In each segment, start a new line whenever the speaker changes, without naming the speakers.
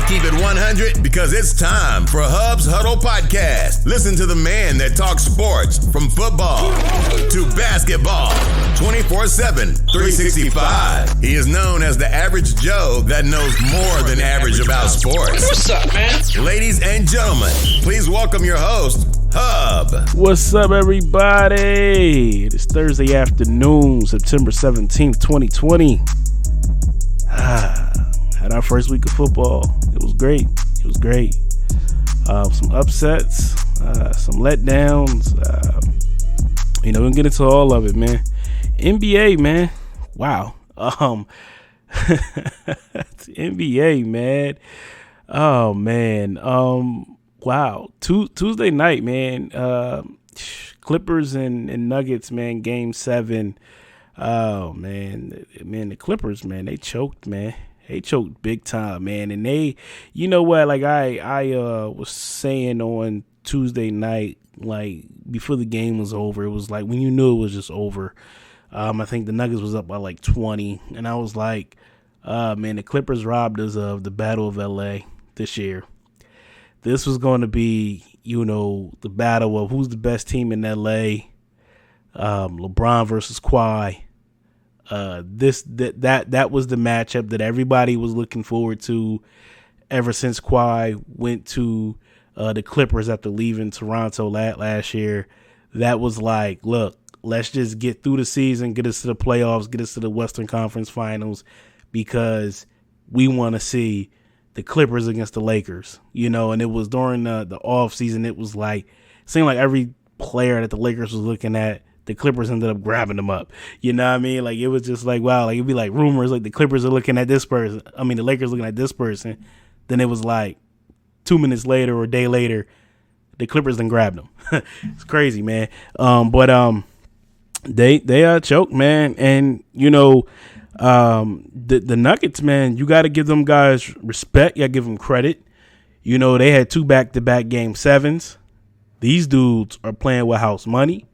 keep it 100 because it's time for Hub's Huddle Podcast. Listen to the man that talks sports from football to basketball 24/7, 365. He is known as the average Joe that knows more than average about sports.
What's up, man?
Ladies and gentlemen, please welcome your host, Hub.
What's up, everybody? It's Thursday afternoon, September 17th, 2020. Had our first week of football. It was great. Some upsets, some letdowns. We're gonna get into all of it, man. NBA, man. Wow. NBA, man. Oh, man. Wow. Tuesday night, man. Clippers and Nuggets, man. Game 7. Oh, man. The Clippers, man, they choked, man. They choked big time, man. And they, you know what, like I was saying on Tuesday night, like before the game was over, it was like when you knew it was just over. I think the Nuggets was up by like 20. And I was like, man, the Clippers robbed us of the Battle of LA this year. This was going to be, the battle of who's the best team in LA. LeBron versus Kawhi. That was the matchup that everybody was looking forward to ever since Kawhi went to the Clippers after leaving Toronto last year. That was like, look, let's just get through the season, get us to the playoffs, get us to the Western Conference Finals, because we want to see the Clippers against the Lakers, and it was during the off season. It was like, it seemed like every player that the Lakers was looking at, the Clippers ended up grabbing them up. You know what I mean? Like, it was just like, wow, like it'd be like rumors, like the Clippers are looking at this person. The Lakers looking at this person. Then it was like 2 minutes later or a day later, the Clippers then grabbed them. It's crazy, man. But they choked, man. And, the Nuggets, man, you got to give them guys respect. You got to give them credit. They had 2 back-to-back Game 7s. These dudes are playing with house money.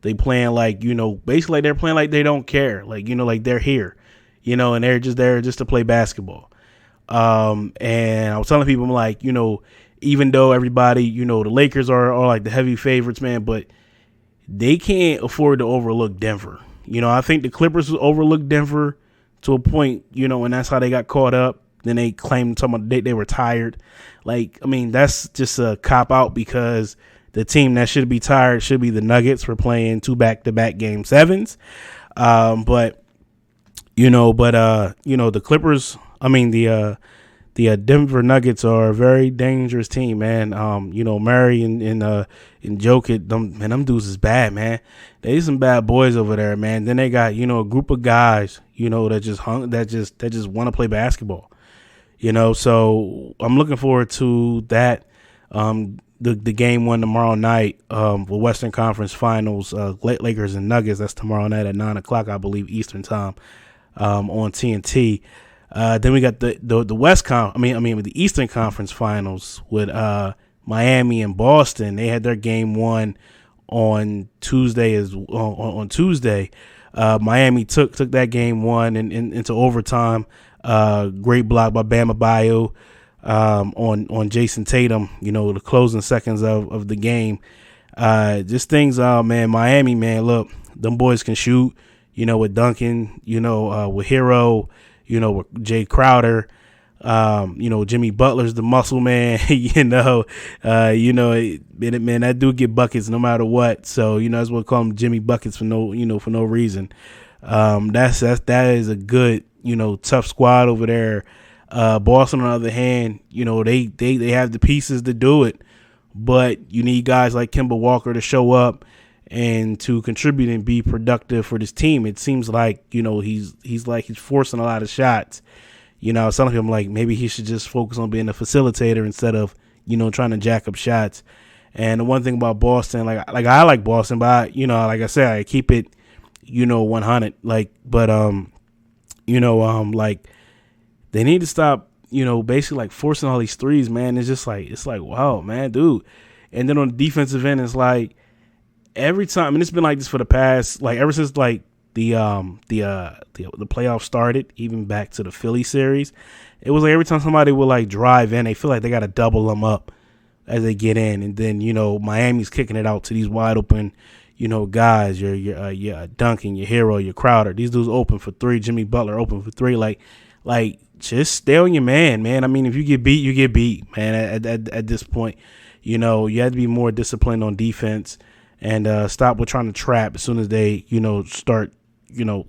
They playing like, basically they're playing like they don't care. Like, like they're here, and they're just there just to play basketball. And I was telling people, I'm like, even though everybody, the Lakers are like the heavy favorites, man, but they can't afford to overlook Denver. I think the Clippers overlooked Denver to a point, and that's how they got caught up. Then they claimed they were tired. Like, that's just a cop out, because the team that should be tired should be the Nuggets for playing 2 back-to-back Game 7s. The Clippers, the Denver Nuggets are a very dangerous team, man. Murray and Jokic, them dudes is bad, man. They some bad boys over there, man. Then they got, a group of guys, that just want to play basketball. So I'm looking forward to that. The game 1 tomorrow night, with Western Conference Finals, Lakers and Nuggets. That's tomorrow night at 9:00, I believe, Eastern time, on TNT. Then we got the the Eastern Conference Finals with Miami and Boston. They had their game 1 on Tuesday. On Tuesday, Miami took that game 1 and into overtime. Great block by Bam Adebayo on Jason Tatum. The closing seconds of the game. Just things, man. Miami, man. Look, them boys can shoot. With Duncan. With Hero. With Jay Crowder, Jimmy Butler's the muscle man, man, that dude get buckets no matter what. So, that's what we call him Jimmy Buckets for no reason. That is a good, tough squad over there. Boston, on the other hand, they have the pieces to do it, but you need guys like Kemba Walker to show up and to contribute and be productive for this team. It seems like, he's forcing a lot of shots. Some of him, like, maybe he should just focus on being a facilitator instead of, trying to jack up shots. And the one thing about Boston, like I like Boston, but like I said, I keep it, 100. Like, but like they need to stop, basically like forcing all these threes, man. It's like, wow, man, dude. And then on the defensive end, it's like, every time, it's been like this for the past, like ever since like the playoffs started, even back to the Philly series, it was like every time somebody would like drive in, they feel like they got to double them up as they get in, and then Miami's kicking it out to these wide open guys, your Duncan, your Hero, your Crowder. These dudes open for three. Jimmy Butler open for three. Like just stay on your man. I mean, if you get beat, you get beat, man. At this point, you have to be more disciplined on defense and stop with trying to trap as soon as they start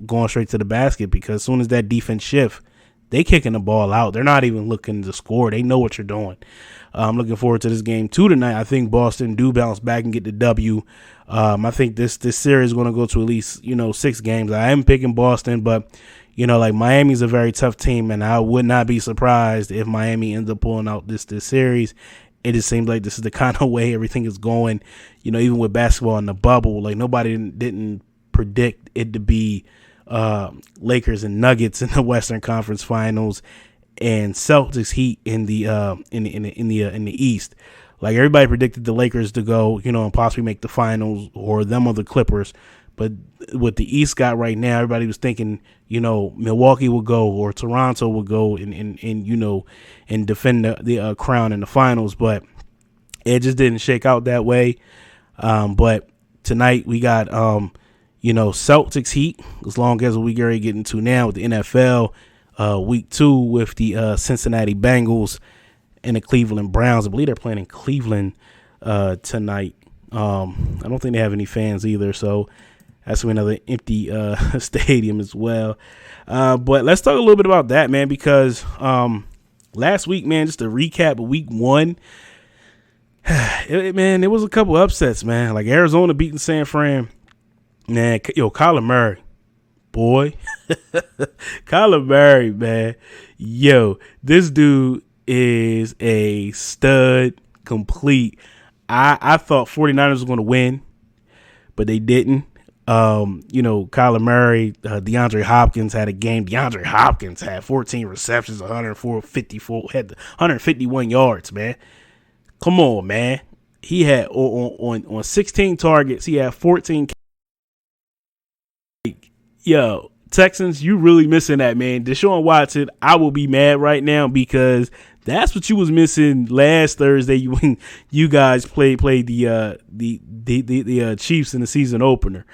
going straight to the basket, because as soon as that defense shift, they kicking the ball out. They're not even looking to score. They know what you're doing. I'm looking forward to this game 2 tonight. I think Boston do bounce back and get the W. I think this series is going to go to at least 6 games. I am picking Boston, but Miami's a very tough team, and I would not be surprised if Miami ends up pulling out this series. It just seems like this is the kind of way everything is going. Even with basketball in the bubble, like nobody didn't predict it to be Lakers and Nuggets in the Western Conference Finals and Celtics Heat in the East. Like everybody predicted the Lakers to go, and possibly make the finals, or them or the Clippers. But what the East got right now, everybody was thinking, Milwaukee will go or Toronto will go and defend the crown in the finals. But it just didn't shake out that way. But tonight we got Celtics Heat, as long as we get into now with the NFL. Week 2 with the Cincinnati Bengals and the Cleveland Browns. I believe they're playing in Cleveland tonight. I don't think they have any fans either, so that's another empty stadium as well. But let's talk a little bit about that, man, because last week, man, just a recap of week 1, it was a couple upsets, man. Like Arizona beating San Fran. Man, Kyler Murray. Boy, Kyler Murray, man. This dude is a stud complete. I thought 49ers were going to win, but they didn't. Kyler Murray, DeAndre Hopkins had a game. DeAndre Hopkins had 14 receptions, 154, had 151 yards, man. Come on, man. He had on 16 targets, he had 14. Texans, you really missing that, man. Deshaun Watson, I will be mad right now because that's what you was missing last Thursday when you guys played the Chiefs in the season opener.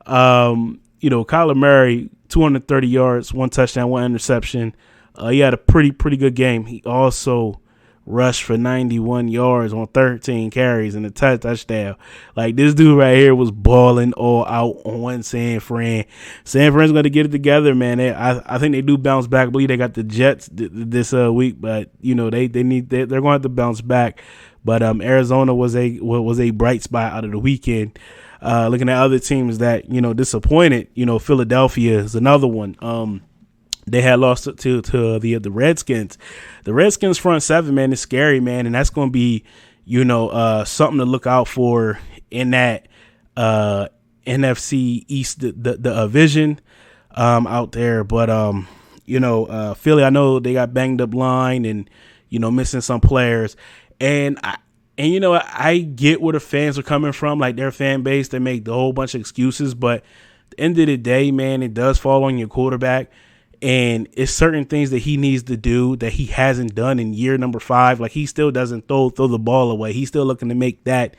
Kyler Murray, 230 yards, 1 touchdown, 1 interception. He had a pretty good game. He also rushed for 91 yards on 13 carries and a touchdown. Like, this dude right here was balling all out on San Fran. San Fran's going to get it together, man. I think they do bounce back. I believe they got the Jets this week, but they're going to have to bounce back. But Arizona was a bright spot out of the weekend. Looking at other teams that disappointed, Philadelphia is another one. They had lost to the Redskins. The Redskins front seven, man, is scary, man, and that's going to be, something to look out for in that NFC East, the division out there. But Philly, I know they got banged up line and missing some players, and I get where the fans are coming from, like their fan base. They make the whole bunch of excuses, but at the end of the day, man, it does fall on your quarterback. And it's certain things that he needs to do that he hasn't done in year number 5. Like, he still doesn't throw the ball away. He's still looking to make that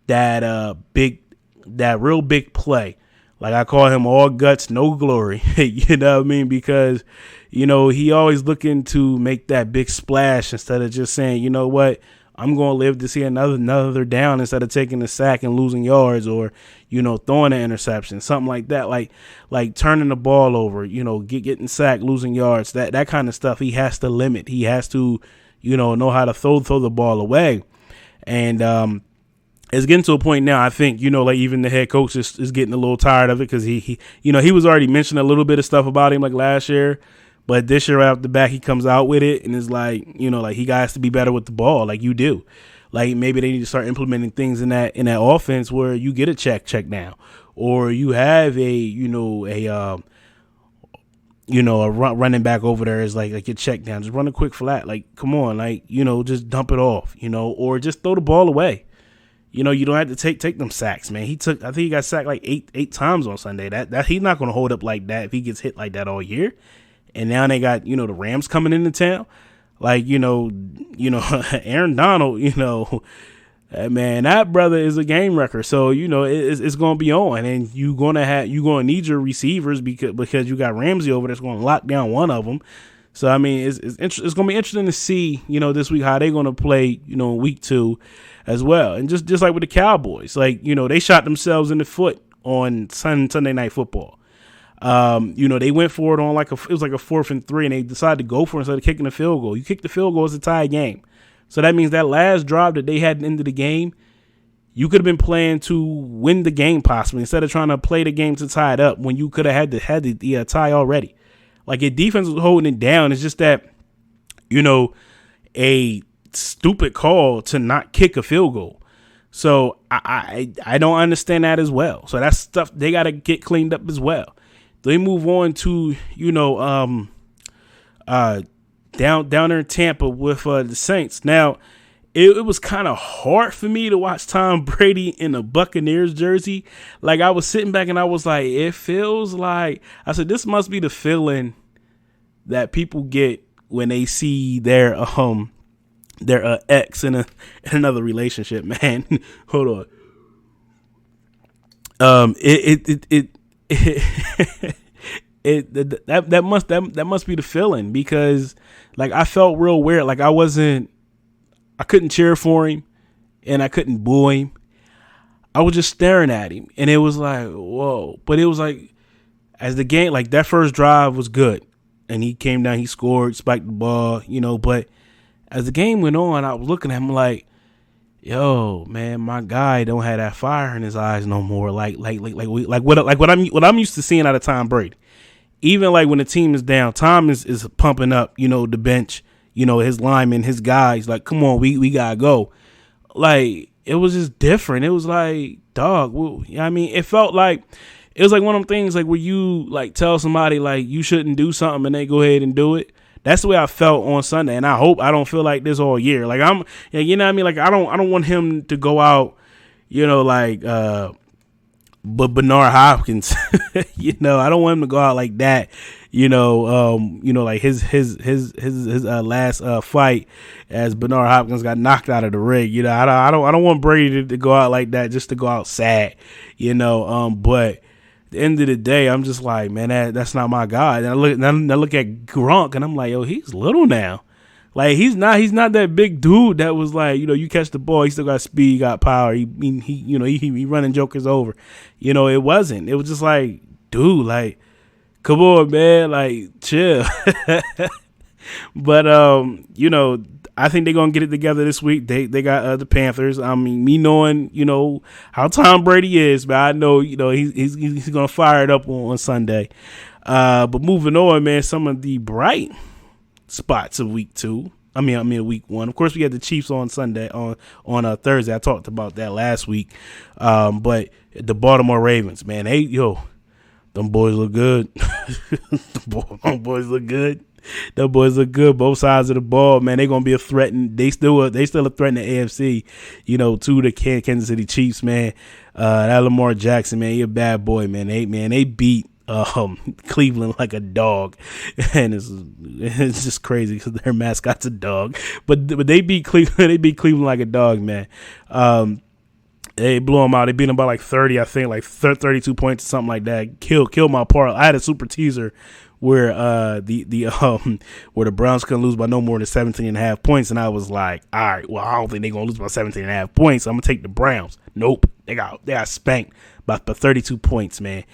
real big play. Like, I call him all guts, no glory. You know what I mean? Because, he always looking to make that big splash instead of just saying, you know what, I'm going to live to see another down instead of taking the sack and losing yards, or, throwing an interception, something like that. Like turning the ball over, getting sacked, losing yards, that kind of stuff. He has to limit. He has to, know how to throw the ball away. And it's getting to a point now, I think, like even the head coach is getting a little tired of it, because he was already mentioning a little bit of stuff about him like last year. But this year, right off the back, he comes out with it and is like, like he has to be better with the ball, like you do. Like, maybe they need to start implementing things in that offense where you get a check down, or you have a running back over there is like your check down. Just run a quick flat. Like, come on, like, just dump it off, or just throw the ball away. You know, you don't have to take them sacks, man. I think he got sacked like eight times on Sunday. That he's not going to hold up like that if he gets hit like that all year. And now they got, the Rams coming into town. Like, Aaron Donald, man, that brother is a game wrecker. So, it's going to be on, and you're going to need your receivers because you got Ramsey over that's going to lock down one of them. So, I mean, it's going to be interesting to see, this week how they're going to play, week 2 as well. And just like with the Cowboys, like, they shot themselves in the foot on Sunday Night Football. They went for it on it was like a 4th and 3, and they decided to go for it instead of kicking the field goal. You kick the field goal, it's a tie game. So that means that last drive that they had at the end of the game, you could have been playing to win the game possibly instead of trying to play the game to tie it up when you could have had the tie already. Like, your defense was holding it down. It's just that, a stupid call to not kick a field goal. So I don't understand that as well. So that's stuff they got to get cleaned up as well. They move on to, down there in Tampa with the Saints. Now, it was kind of hard for me to watch Tom Brady in a Buccaneers jersey. Like, I was sitting back and I was like, it feels like, I said, this must be the feeling that people get when they see their ex in another relationship, man. Hold on. That must be the feeling, because like I felt real weird. Like I couldn't cheer for him and I couldn't boo him. I was just staring at him, and it was like, whoa. But it was like, as the game, like that first drive was good, and he came down, he scored, spiked the ball, but as the game went on, I was looking at him like, yo, man, my guy don't have that fire in his eyes no more. Like what I'm used to seeing out of Tom Brady. Even like when the team is down, Tom is pumping up, the bench, his linemen, his guys. Like, come on, we gotta go. Like, it was just different. It was like, dog. Well, I mean, it felt like it was like one of them things like where you like tell somebody like you shouldn't do something and they go ahead and do it. That's the way I felt on Sunday, and I hope I don't feel like this all year. Like I'm, you know what I mean? Like I don't want him to go out, but Bernard Hopkins, I don't want him to go out like that. Like his last fight as Bernard Hopkins got knocked out of the ring. I don't want Brady to go out like that just to go out sad. But at the end of the day, I'm just like, man, that's not my guy. And I look at Gronk, and I'm like, yo, he's little now. Like he's not that big dude that was like, you catch the ball, he still got speed, got power. He running jokers over. It wasn't. It was just like, dude, like, come on, man, like, chill. But I think they're gonna get it together this week. They got the Panthers. I mean, me knowing how Tom Brady is, but I know he's gonna fire it up on Sunday. But moving on, man, some of the bright spots of week 2. Week 1. Of course, we had the Chiefs on Sunday on Thursday. I talked about that last week. But the Baltimore Ravens, man, them boys look good. Them boys look good. Them boys look good. Both sides of the ball, man. They're gonna be a threat, and they still a threat in the AFC. To the Kansas City Chiefs, man. That Lamar Jackson, man, he a bad boy, man. They beat Cleveland like a dog, and it's just crazy because their mascot's a dog. But they beat Cleveland. They beat Cleveland like a dog, man. They blew them out. They beat them by like 30, I think, like 32 points or something like that. Killed my parlay. I had a super teaser where where the Browns couldn't lose by no more than 17.5 points, and I was like, all right, well, I don't think they're gonna lose by 17.5 points. I'm gonna take the Browns. Nope, they got spanked by 32 points, man.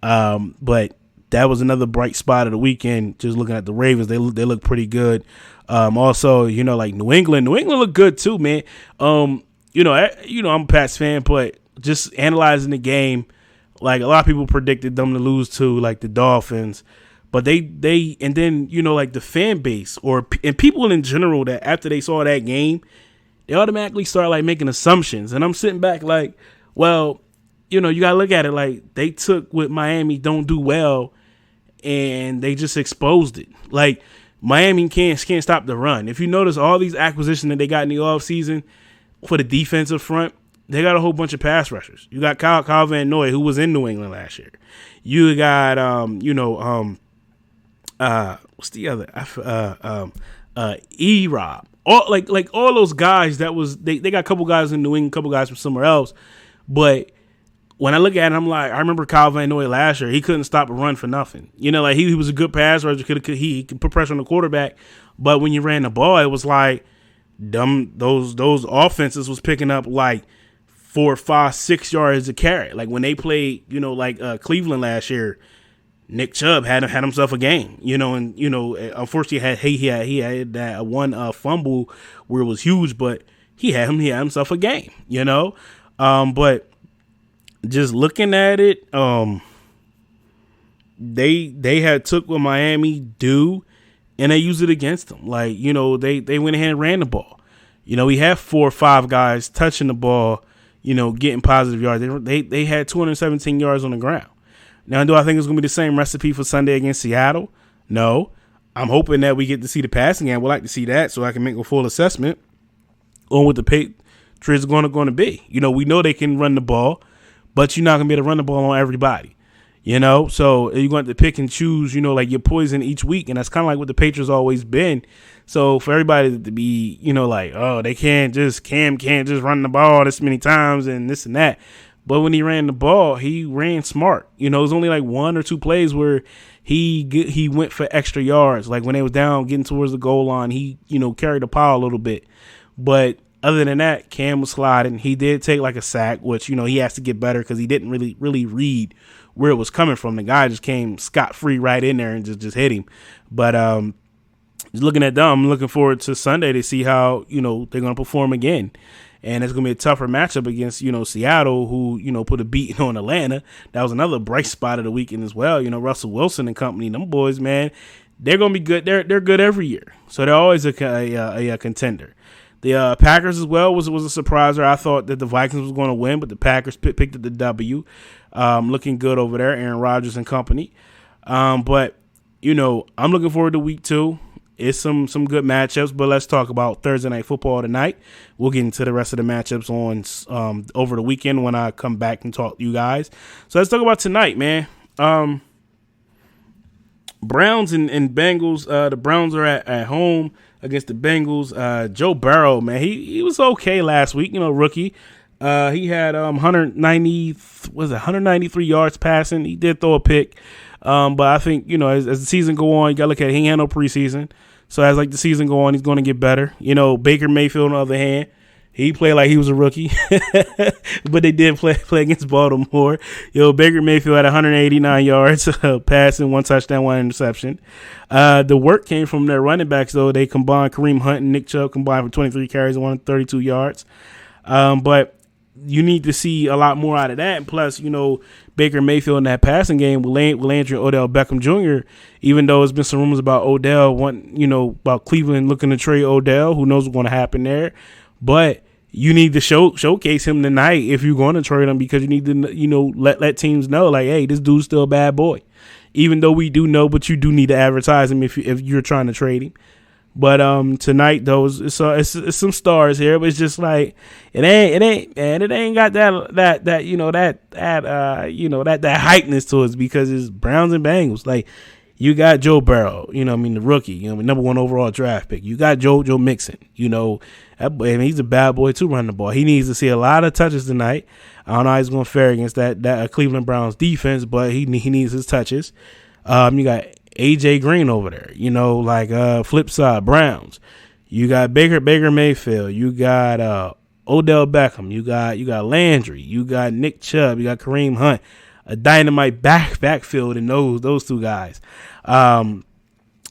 But that was another bright spot of the weekend. Just looking at the Ravens, they look pretty good. Also, like New England looked good too, man. I'm a Pats fan, but just analyzing the game, like a lot of people predicted them to lose to like the Dolphins, but they and then like the fan base and people in general that after they saw that game, they automatically start like making assumptions, and I'm sitting back like, well, you gotta look at it like they took what Miami don't do well, and they just exposed it. Like Miami can't stop the run. If you notice all these acquisitions that they got in the offseason for the defensive front, they got a whole bunch of pass rushers. You got Kyle Van Noy, who was in New England last year. You got what's the other? E-Rob. All those guys that was they got a couple guys in New England, a couple guys from somewhere else. But when I look at it, I'm like, I remember Kyle Van Noy last year. He couldn't stop a run for nothing. You know, like he was a good pass rusher. He could put pressure on the quarterback. But when you ran the ball, it was like those offenses was picking up like 4, 5, 6 yards a carry. Like when they played, Cleveland last year, Nick Chubb had himself a game, and unfortunately he had that one fumble where it was huge, but he had himself a game, but just looking at it, they had took what Miami do and they used it against them. Like, they went ahead and ran the ball. We had 4 or 5 guys touching the ball, getting positive yards. They had 217 yards on the ground. Now, do I think it's going to be the same recipe for Sunday against Seattle? No. I'm hoping that we get to see the passing game. We'd like to see that so I can make a full assessment on what the Patriots are going to be. We know they can run the ball, but you're not going to be able to run the ball on everybody. So you're going to pick and choose, like your poison each week. And that's kind of like what the Patriots always been. So for everybody to be, like, oh, Cam can't just run the ball this many times and this and that. But when he ran the ball, he ran smart. It was only like 1 or 2 plays where he went for extra yards. Like when they was down getting towards the goal line, he, carried the pile a little bit. But other than that, Cam was sliding. He did take like a sack, which, he has to get better because he didn't really read where it was coming from. The guy just came scot-free right in there and just hit him. But looking at them, I'm looking forward to Sunday to see how, they're going to perform again. And it's going to be a tougher matchup against, Seattle, who, put a beating on Atlanta. That was another bright spot of the weekend as well. Russell Wilson and company, them boys, man, they're going to be good. They're good every year. So they're always a contender. The Packers as well was a surpriser. I thought that the Vikings was going to win, but the Packers picked up the W. Looking good over there, Aaron Rodgers and company. But, I'm looking forward to week 2. It's some good matchups, but let's talk about Thursday Night Football tonight. We'll get into the rest of the matchups on over the weekend when I come back and talk to you guys. So let's talk about tonight, man. Browns and Bengals. The Browns are at home against the Bengals. Joe Burrow, man, he was okay last week, rookie. He had 193 yards passing. He did throw a pick. But I think, as the season go on, you got to look at it. He had no preseason. So as the season go on, he's going to get better. Baker Mayfield, on the other hand, he played like he was a rookie. But they did play against Baltimore. Baker Mayfield had 189 yards passing, 1 touchdown, 1 interception. The work came from their running backs, though. They combined Kareem Hunt and Nick Chubb combined for 23 carries and 132 yards. But you need to see a lot more out of that. And plus, Baker Mayfield in that passing game with Landry and Odell Beckham Jr., even though there's been some rumors about about Cleveland looking to trade Odell. Who knows what's going to happen there. But you need to showcase him tonight if you're going to trade him, because you need to, let teams know, like, hey, this dude's still a bad boy. Even though we do know, but you do need to advertise him if you're trying to trade him. But tonight, though, it's some stars here, but it's just like it ain't got that hypeness to it, because it's Browns and Bengals. Like, you got Joe Burrow, the rookie, number 1 overall draft pick. You got Joe Mixon, that boy, he's a bad boy too running the ball. He needs to see a lot of touches tonight. I don't know how he's going to fare against that Cleveland Browns defense, but he needs his touches. You got AJ Green over there, flip side Browns. You got Baker Mayfield. You got Odell Beckham. You got Landry. You got Nick Chubb. You got Kareem Hunt. A dynamite backfield in those 2 guys.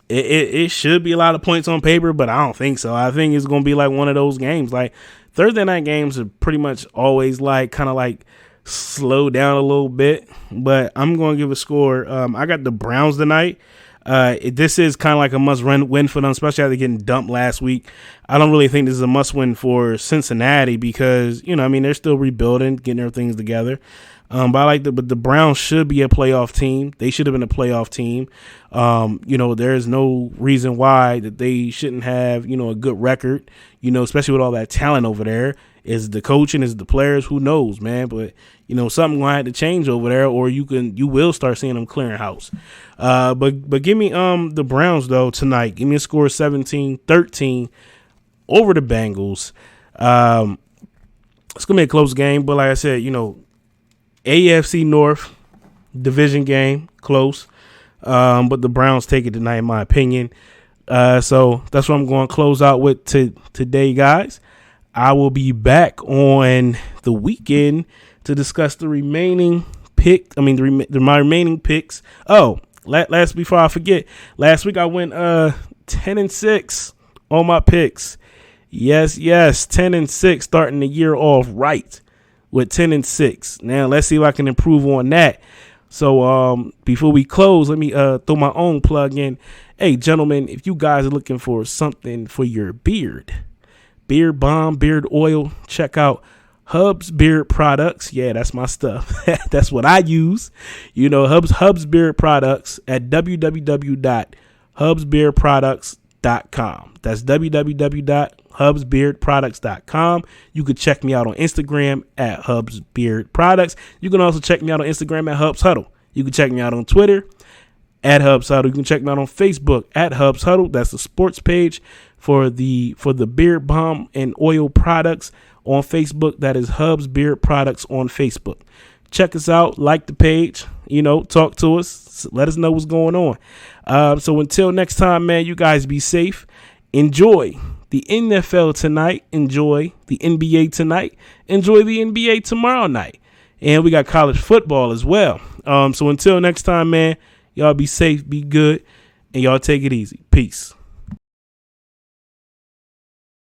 It should be a lot of points on paper, but I don't think so. I think it's going to be like one of those games. Like, Thursday night games are pretty much always kind of slow down a little bit, but I'm going to give a score. I got the Browns tonight. This is kind of like a must-win for them, especially after getting dumped last week. I don't really think this is a must-win for Cincinnati because, they're still rebuilding, getting their things together. But the Browns should be a playoff team. They should have been a playoff team. There's no reason why that they shouldn't have, a good record, especially with all that talent over there. Is it the coaching? Is it the players? Who knows, man? But something gonna have to change over there, or you will start seeing them clearing house. But give me the Browns though tonight. Give me a score of 17-13 over the Bengals. It's gonna be a close game, but like I said, AFC North division game, close. But the Browns take it tonight, in my opinion. So that's what I'm going to close out with today, guys. I will be back on the weekend to discuss the remaining my remaining picks. Oh, last before I forget, last week I went 10-6 on my picks. Yes, 10-6, starting the year off right with 10-6. Now let's see if I can improve on that. So before we close, let me throw my own plug in. Hey, gentlemen, if you guys are looking for something for your beard balm, beard oil, check out Hub's Beard Products. Yeah, that's my stuff. That's what I use. Hub's Beard Products at www.hubsbeardproducts.com. That's www.hubsbeardproducts.com. You can check me out on Instagram at Hubs Beard Products. You can also check me out on Instagram at Hubs Huddle. You can check me out on Twitter at Hubs Huddle. You can check me out on Facebook at Hubs Huddle. That's the sports page for the beard balm and oil products on Facebook. That is Hubs Beard Products on Facebook. Check us out, like the page, talk to us, let us know what's going on. So until next time, man, you guys be safe. Enjoy the NFL tonight. Enjoy the NBA tonight. Enjoy the NBA tomorrow night. And we got college football as well. So until next time, man, y'all be safe, be good, and y'all take it easy. Peace.